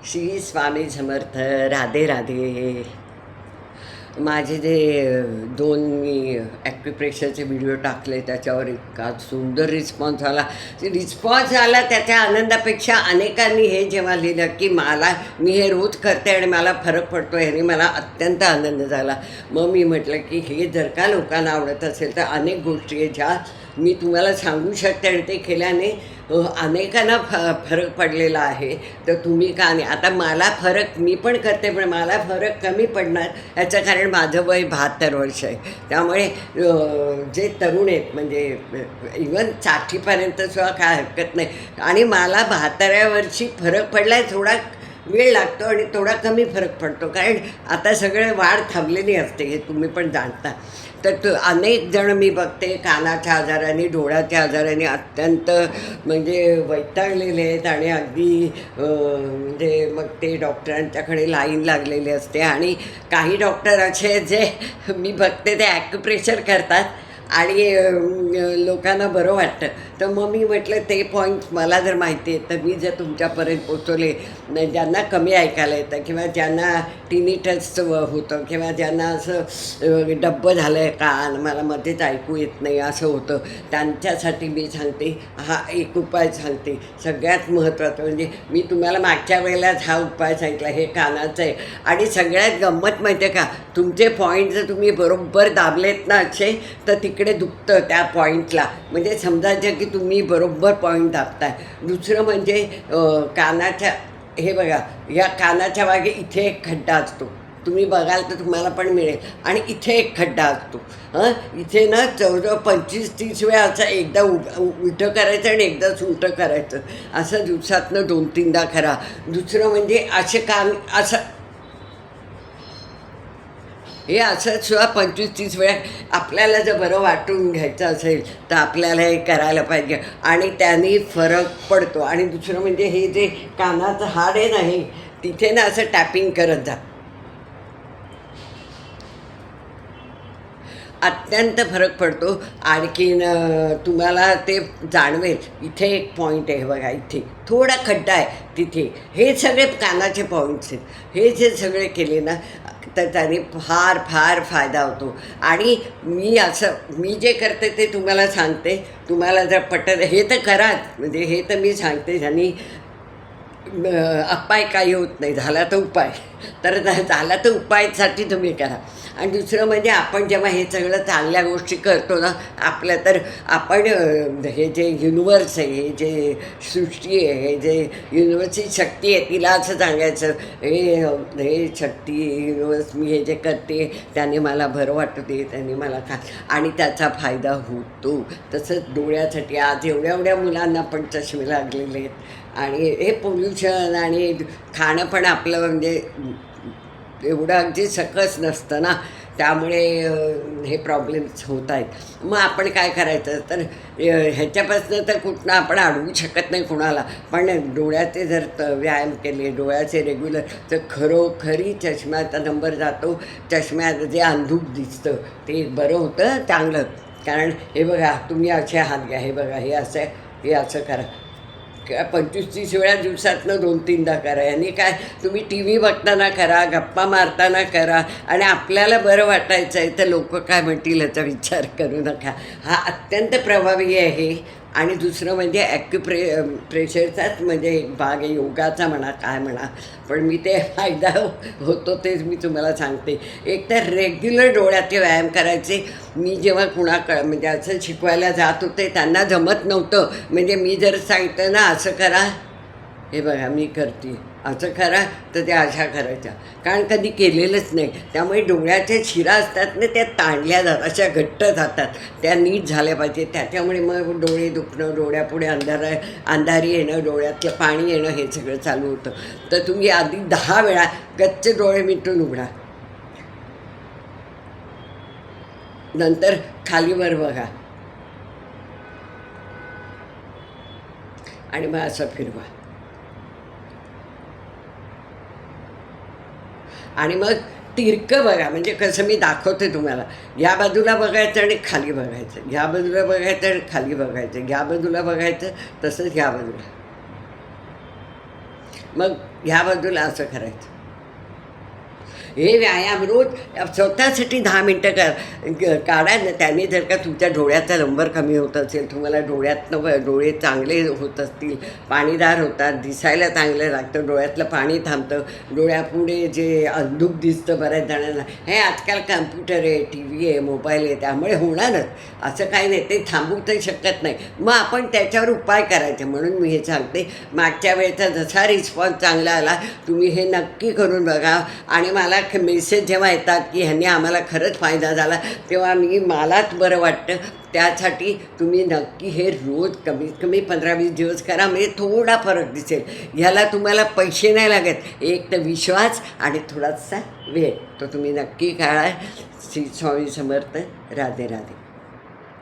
श्री स्वामी समर्थ. राधे राधे. माझे जे दोन मी ॲक्युप्रेशरचे व्हिडिओ टाकले त्याच्यावर इतका सुंदर रिस्पॉन्स आला. त्याच्या आनंदापेक्षा अनेकांनी हे जेव्हा लिहिलं की मी हे रोज करते आणि मला फरक पडतो, ह्याने मला अत्यंत आनंद झाला. मग मी म्हटलं की हे जर का लोकांना आवडत असेल तर अनेक गोष्टी आहेत ज्या मी तुम्हाला सांगू शकते आणि ते केल्याने अनेकांना फरक पडलेला आहे. तर तुम्ही का नाही, आता मला फरक मी पण करते पण मला फरक कमी पडणार याचं कारण माझं वय 72 वर्ष आहे. त्यामुळे जे तरुण आहेत म्हणजे इवन 60पर्यंत सुद्धा काय हरकत नाही. आणि मला 72व्या वर्षी फरक पडला आहे. थोडा वेळ लागतो आणि थोडा कमी फरक पडतो कारण आता सगळे वाढ थांबलेली असते, हे तुम्ही पण जाणता. तर अनेक जण मी बघते कानाच्या आजाराने, डोळ्याच्या आजाराने अत्यंत म्हणजे वैतागलेले आहेत आणि अगदी म्हणजे मग ते डॉक्टरांच्याकडे लाईन लागलेली असते. आणि काही डॉक्टर असे आहेत जे मी बघते ते ॲक्युप्रेशर करतात आणि लोकांना बरं वाटतं. तर मग मी म्हटलं ते पॉईंट्स मला जर माहिती आहे तर मी जर तुमच्यापर्यंत पोचवले, ज्यांना कमी ऐकायला येतं किंवा ज्यांना टिनिटस होतं किंवा ज्यांना असं डब्बं झालं आहे कान, मला मध्येच ऐकू येत नाही असं होतं, त्यांच्यासाठी मी सांगते हा एक उपाय सांगते. सगळ्यात महत्त्वाचं म्हणजे मी तुम्हाला मागच्या वेळेलाच हा उपाय सांगितला, हे कानाचं आहे. आणि सगळ्यात गंमत माहिती आहे का, तुमचे पॉईंट जर तुम्ही बरोबर दाबलेत ना असे तर तिकडे दुखतं त्या पॉईंटला, म्हणजे समजायचं की तुम्ही बरोबर पॉईंट दाबताय. दुसरं म्हणजे कानाच्या हे बघा, या कानाच्या मागे इथे एक खड्डा असतो, तुम्ही बघाल तर तुम्हाला पण मिळेल. आणि इथे एक खड्डा असतो. इथे ना जवळजवळ 25-30 वेळा असं एकदा उलटं करायचं आणि एकदा उलटं करायचं, असं दिवसातनं 2-3दा करा. दुसरं म्हणजे असे कान असं हे असं सुद्धा 25-30 वेळा आपल्याला जर बरं वाटून घ्यायचं असेल तर आपल्याला हे करायला पाहिजे आणि त्याने फरक पडतो. आणि दुसरं म्हणजे हे जे कानाचं हाड आहे ना, हे तिथे ना असं टॅपिंग करत जा, अत्यंत फरक पडतो. आणखीन तुम्हाला ते जाणवेल. इथे एक पॉईंट आहे बघा, इथे थोडा खड्डा आहे तिथे. हे सगळे कानाचे पॉईंट्स आहेत. हे जे सगळे केले ना तर त्याने फार फार फायदा होतो. आणि मी जे करते ते तुम्हाला सांगते. तुम्हाला जर पटत हे तर कराच, म्हणजे हे तर मी सांगते ज्यांनी अपाय काही होत नाही, झाला तर उपाय. तर झाला तर उपायासाठी तुम्ही करा. आणि दुसरं म्हणजे आपण जेव्हा हे सगळं चांगल्या गोष्टी करतो ना आपल्या, तर आपण हे जे युनिवर्स आहे, हे जे सृष्टी आहे, हे जे युनिवर्सची शक्ती आहे, तिला असं सांगायचं हे शक्ती युनिवर्स, मी हे जे करते त्याने मला बरं वाटते, त्याने मला आणि त्याचा फायदा होतो. तसंच डोळ्यासाठी आज एवढ्या एवढ्या मुलांना पण चष्मे लागलेले आहेत. आणि हे पोल्युशन आणि खाणं पण आपलं म्हणजे एवढं अगदी सकस नसतं ना, त्यामुळे हे प्रॉब्लेम्स होत आहेत. मग आपण काय करायचं तर ह्याच्यापासून तर कुठनं आपण अडवू शकत नाही कुणाला, पण डोळ्याचे जर व्यायाम केले, डोळ्याचे रेग्युलर, तर खरोखरी चष्म्याचा नंबर जातो. चष्म्यात जे अंधूक दिसतं ते बरं होतं चांगलं. कारण हे बघा, तुम्ही असे हात घ्या, हे बघा, हे असं करा, 25-30 वेळा दिवसातनं 2-3दा करा. यांनी काय, तुम्ही टी व्ही बघताना करा, गप्पा मारताना करा. आणि आपल्याला बरं वाटायचं आहे तर लोक काय म्हणतील याचा विचार करू नका. हा अत्यंत प्रभावी आहे. आणि दुसरं म्हणजे प्रेशरचाच म्हणजे एक भाग आहे, योगाचा म्हणा काय म्हणा, पण मी ते फायदा होतो तेच मी तुम्हाला सांगते. एक तर रेग्युलर डोळ्याचे व्यायाम करायचे. मी जेव्हा म्हणजे असं शिकवायला जात होते त्यांना जमत नव्हतं. म्हणजे मी जर सांगितलं ना असं करा, हे बघा मी करते, असं करा, तर त्या अशा करायच्या, कारण कधी केलेलंच नाही. त्यामुळे डोळ्याच्या शिरा असतात ना त्या ताणल्या जातात, अशा घट्ट जातात, त्या नीट झाल्या पाहिजे. त्याच्यामुळे मग डोळे दुखणं, डोळ्यापुढे अंधारी येणं, डोळ्यातलं पाणी येणं, हे सगळं चालू होतं. तर तुम्ही आधी 10 वेळा गच्च डोळे मिटून उघडा, नंतर खालीवर बघा आणि मग असं फिरवा. आणि मग तिरकं बघा, म्हणजे कसं मी दाखवते तुम्हाला. ह्या बाजूला बघायचं आणि खाली बघायचं, ह्या बाजूला बघायचं आणि खाली बघायचं, ह्या बाजूला बघायचं, तसंच ह्या बाजूला. मग ह्या बाजूला असं करायचं. हे व्यायाम रोज स्वतःसाठी 10 मिनटं काढा ना. त्याने जर का तुमच्या डोळ्याचा नंबर कमी होत असेल, तुम्हाला डोळ्यातनं डोळे चांगले होत असतील, पाणीदार होतात, दिसायला चांगलं लागतं, डोळ्यातलं पाणी थांबतं, डोळ्यापुढे जे अंधुक दिसतं बऱ्याच जणांना, हे आजकाल कम्प्युटर आहे, टी व्ही आहे, मोबाईल आहे, त्यामुळे होणारच. असं काही नाही, ते थांबवू तर शकत नाही. मग आपण त्याच्यावर उपाय करायचे. म्हणून मी हे सांगते, मागच्या वेळेचा जसा रिस्पॉन्स चांगला आला, तुम्ही हे नक्की करून बघा. आणि मला मेसेज जेव्हा येतात की ह्यांनी आम्हाला खरंच फायदा झाला, तेव्हा मलाच बरं वाटतं. त्यासाठी तुम्ही नक्की हे रोज कमीत कमी 15-20 दिवस करा, म्हणजे थोडा फरक दिसेल. ह्याला तुम्हाला पैसे नाही लागत, एक तर विश्वास आणि थोडासा वेळ, तो तुम्ही नक्की काढा. श्री स्वामी समर्थ. राधे राधे.